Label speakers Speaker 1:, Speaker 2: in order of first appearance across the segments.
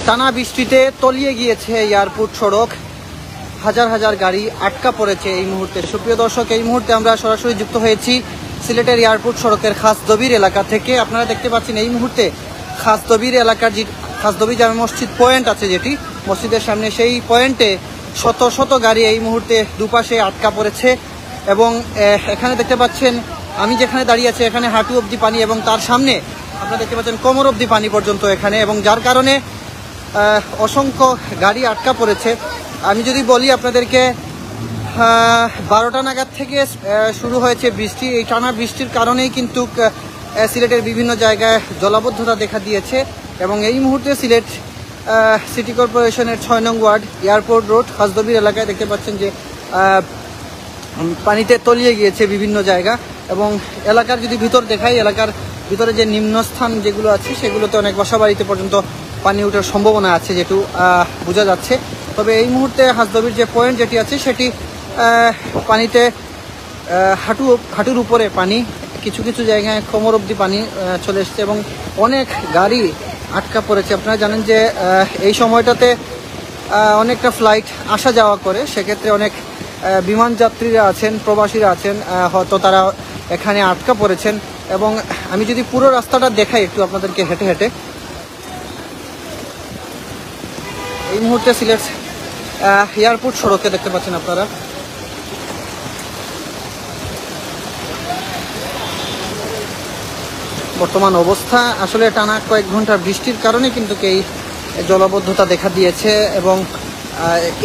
Speaker 1: টানা বৃষ্টিতে তলিয়ে গিয়েছে এয়ারপোর্ট সড়ক, হাজার হাজার গাড়ি আটকা পড়েছে এই মুহূর্তে। সুপ্রিয় দর্শক, এই মুহূর্তে আমরা সরাসরি যুক্ত হয়েছি সিলেটের এয়ারপোর্ট সড়কের খাসদবির এলাকা থেকে। আপনারা দেখতে পাচ্ছেন এই মুহূর্তে খাসদবির এলাকার যে খাসদবি জামে মসজিদ পয়েন্ট আছে, যেটি মসজিদের সামনে, সেই পয়েন্টে শত শত গাড়ি এই মুহূর্তে দুপাশে আটকা পড়েছে। এবং এখানে দেখতে পাচ্ছেন আমি যেখানে দাঁড়িয়ে আছি এখানে হাঁটু অবধি পানি, এবং তার সামনে আপনারা দেখতে পাচ্ছেন কোমর অবধি পানি পর্যন্ত এখানে, এবং যার কারণে অসংখ্য গাড়ি আটকা পড়েছে। আমি যদি বলি আপনাদেরকে 12টা নাগাদ থেকে শুরু হয়েছে বৃষ্টি। এই টানা বৃষ্টির কারণেই কিন্তু সিলেটের বিভিন্ন জায়গায় জলাবদ্ধতা দেখা দিয়েছে। এবং এই মুহূর্তে সিলেট সিটি কর্পোরেশনের 6 নং ওয়ার্ড এয়ারপোর্ট রোড খাসদবির এলাকায় দেখতে পাচ্ছেন যে পানিতে তলিয়ে গিয়েছে বিভিন্ন জায়গা। এবং এলাকার যদি ভিতর দেখাই, এলাকার ভিতরে যে নিম্নস্থান যেগুলো আছে সেগুলোতে অনেক বাসাবাড়িতে পর্যন্ত পানি ওঠার সম্ভাবনা আছে, যেটু বোঝা যাচ্ছে। তবে এই মুহূর্তে খাসদবির যে পয়েন্ট যেটি আছে সেটি পানিতে হাঁটুর উপরে পানি, কিছু কিছু জায়গায় কোমর অবধি পানি চলে এসছে এবং অনেক গাড়ি আটকা পড়েছে। আপনারা জানেন যে এই সময়টাতে অনেকটা ফ্লাইট আসা যাওয়া করে, সেক্ষেত্রে অনেক বিমান যাত্রীরা আছেন, প্রবাসীরা আছেন, হয়তো তারা এখানে আটকা পড়েছেন। এবং আমি যদি পুরো রাস্তাটা দেখাই একটু আপনাদেরকে হেঁটে হেঁটে, এই মুহূর্তে সিলেট এয়ারপোর্ট সড়কে দেখতে পাচ্ছেন আপনারা বর্তমান অবস্থা। আসলে টানা কয়েক ঘন্টার বৃষ্টির কারণে কিন্তু এই জলাবদ্ধতা দেখা দিয়েছে, এবং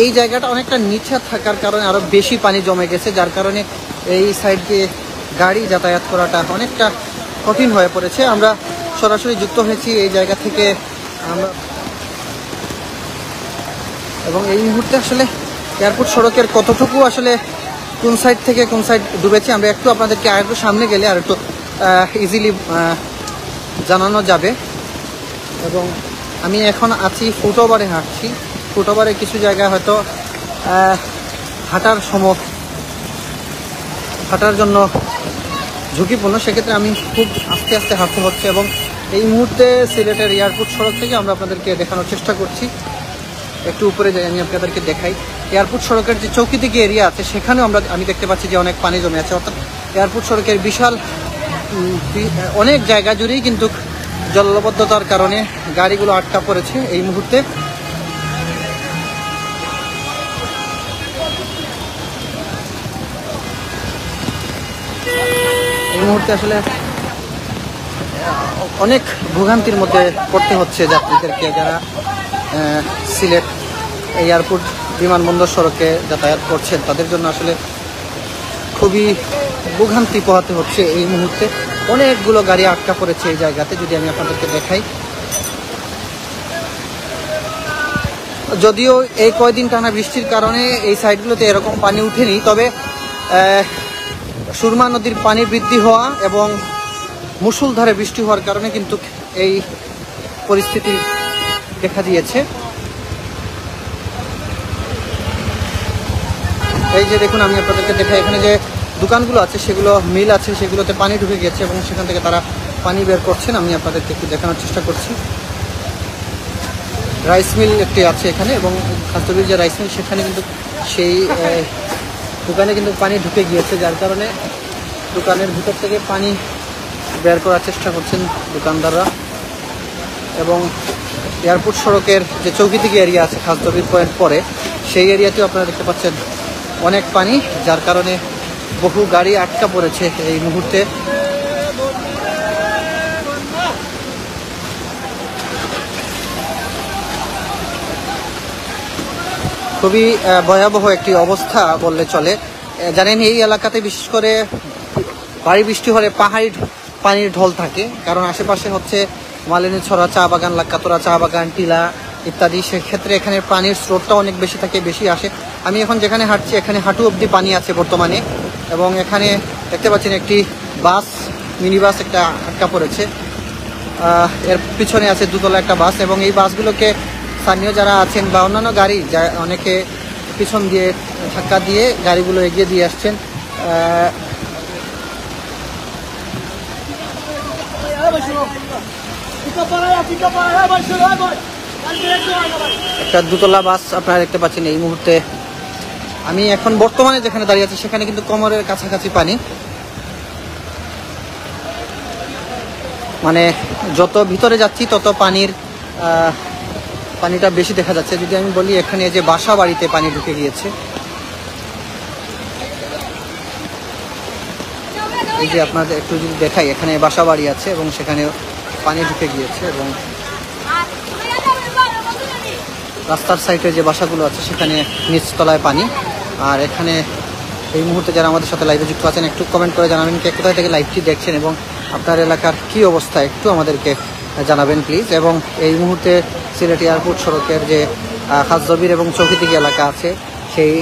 Speaker 1: এই জায়গাটা অনেকটা নিচে থাকার কারণে আরো বেশি পানি জমে গেছে, যার কারণে এই সাইড দিয়ে গাড়ি যাতায়াত করাটা অনেকটা কঠিন হয়ে পড়েছে। আমরা সরাসরি যুক্ত হয়েছি এই জায়গা থেকে আমরা, এবং এই মুহূর্তে আসলে এয়ারপোর্ট সড়কের কতটুকু আসলে কোন সাইড থেকে কোন সাইড ডুবেছে আমরা একটু আপনাদেরকে আর একটু সামনে গেলে আর একটু ইজিলি জানানো যাবে। এবং আমি এখন আছি ফুটওভারে, হাঁটছি ফুটওভারে। কিছু জায়গায় হয়তো হাঁটার জন্য ঝুঁকিপূর্ণ, সেক্ষেত্রে আমি খুব আস্তে আস্তে হাঁটতে হচ্ছে। এবং এই মুহূর্তে সিলেটের এয়ারপোর্ট সড়ক থেকে আমরা আপনাদেরকে দেখানোর চেষ্টা করছি। একটু উপরে যাই, আমি আপনাদেরকে দেখাই। এয়ারপোর্ট সড়কের যে চৌকিদিকে এরিয়া আছে সেখানেও আমি দেখতে পাচ্ছি যে অনেক পানি জমে আছে। অর্থাৎ এয়ারপোর্ট সড়কের বিশাল অনেক জায়গা জুড়েই কিন্তু জলাবদ্ধতার কারণে গাড়িগুলো আটকা পড়েছে এই মুহূর্তে। এই মুহূর্তে আসলে অনেক ভোগান্তির মধ্যে পড়তে হচ্ছে যাত্রীদেরকে, যারা সিলেট এয়ারপোর্ট বিমানবন্দর সড়কে যাতায়াত করছেন তাদের জন্য আসলে খুবই ভোগান্তি পোহাতে হচ্ছে এই মুহূর্তে। অনেকগুলো গাড়ি আটকা পড়েছে এই জায়গাতে, যদি আমি আপনাদেরকে দেখাই। যদিও এই কয়দিন টানা বৃষ্টির কারণে এই সাইডগুলোতে এরকম পানি উঠেনি, তবে সুরমা নদীর পানি বৃদ্ধি হওয়া এবং মুষলধারে বৃষ্টি হওয়ার কারণে কিন্তু এই পরিস্থিতি দেখা দিয়েছে। এই যে দেখুন, আমি আপনাদেরকে দেখাই, এখানে যে দোকানগুলো আছে সেগুলো মিল আছে, সেগুলোতে পানি ঢুকে গেছে এবং সেখান থেকে তারা পানি বের করছেন। আমি আপনাদেরকে একটু দেখানোর চেষ্টা করছি। রাইস মিল একটি আছে এখানে, এবং খাসদবির যে রাইস মিল সেখানে কিন্তু সেই দোকানে কিন্তু পানি ঢুকে গিয়েছে, যার কারণে দোকানের ভিতর থেকে পানি বের করার চেষ্টা করছেন দোকানদাররা। এবং এয়ারপোর্ট সড়কের যে চৌকিদিকে এরিয়া আছে খাসদবির পয়েন্ট পরে, সেই এরিয়াতেও আপনারা দেখতে পাচ্ছেন অনেক পানি, যার কারণে বহু গাড়ি আটকা পড়েছে এই মুহূর্তে। খুবই ভয়াবহ একটি অবস্থা বললে চলে। জানেন, এই এলাকাতে বিশেষ করে ভারী বৃষ্টি হলে পাহাড়ি পানির ঢল থাকে, কারণ আশেপাশে হচ্ছে মালিনীছড়া চা বাগান, লাক্কাতরা চা বাগান, টিলা ইত্যাদি। সেক্ষেত্রে এখানে পানির স্রোতটা অনেক বেশি থাকে, বেশি আসে। আমি এখন যেখানে হাঁটছি এখানে হাঁটু অবধি পানি আছে বর্তমানে, এবং এখানে দেখতে পাচ্ছেন একটি বাস, মিনি বাস একটা আটকা পড়েছে। এর পিছনে আছে দুতলা একটা বাস, এবং এই বাসগুলোকে স্থানীয় যারা আছেন বা অন্যান্য গাড়ি অনেকে পিছন দিয়ে ধাক্কা দিয়ে গাড়িগুলো এগিয়ে দিয়ে আসছেন। একটা দোতলা বাস আপনারা দেখতে পাচ্ছেন এই মুহূর্তে। আমি এখন বর্তমানে যেখানে দাঁড়িয়ে আছি সেখানে কিন্তু কোমরের কাছাকাছি পানি, মানে যত ভিতরে যাচ্ছি তত পানিটা বেশি দেখা যাচ্ছে। যদি আমি বলি এখানে যে বাসা বাড়িতে পানি ঢুকে গিয়েছে, এই যে আপনাদের একটু যদি দেখাই, এখানে বাসা বাড়ি আছে এবং সেখানে পানি ঢুকে গিয়েছে এবং রাস্তার সাইডে যে বাসাগুলো আছে সেখানে নিচতলায় পানি। আর এখানে এই মুহূর্তে যারা আমাদের সাথে লাইভে যুক্ত আছেন একটু কমেন্ট করে জানাবেন কে কোথায় থেকে লাইভটি দেখছেন এবং আপনার এলাকার কি অবস্থা একটু আমাদেরকে জানাবেন প্লিজ। এবং এই মুহূর্তে সিলেট এয়ারপোর্ট সড়কের যে খাসজবির এবং চৌকিদিঘি এলাকা আছে সেই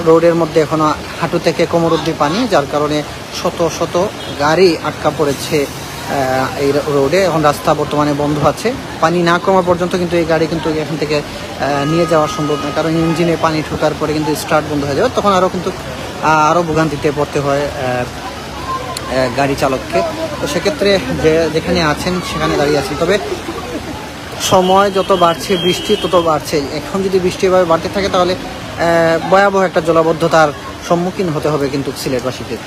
Speaker 1: রোডের মধ্যে এখনো হাঁটু থেকে কোমর অবধি পানি, যার কারণে শত শত গাড়ি আটকা পড়েছে এই রোডে। এখন রাস্তা বর্তমানে বন্ধ আছে, পানি না কমা পর্যন্ত কিন্তু এই গাড়ি কিন্তু এখান থেকে নিয়ে যাওয়া সম্ভব নয়, কারণ ইঞ্জিনে পানি ঢোকার পরে কিন্তু স্টার্ট বন্ধ হয়ে যাবে, তখন আরও ভোগান্তিতে পড়তে হয় গাড়ি চালককে। তো সেক্ষেত্রে যেখানে আছেন সেখানে দাঁড়িয়ে আছেন। তবে সময় যত বাড়ছে বৃষ্টি তত বাড়ছে, এখন যদি বৃষ্টি এভাবে বাড়তে থাকে তাহলে ভয়াবহ একটা জলাবদ্ধতার সম্মুখীন হতে হবে কিন্তু সিলেটবাসীকে।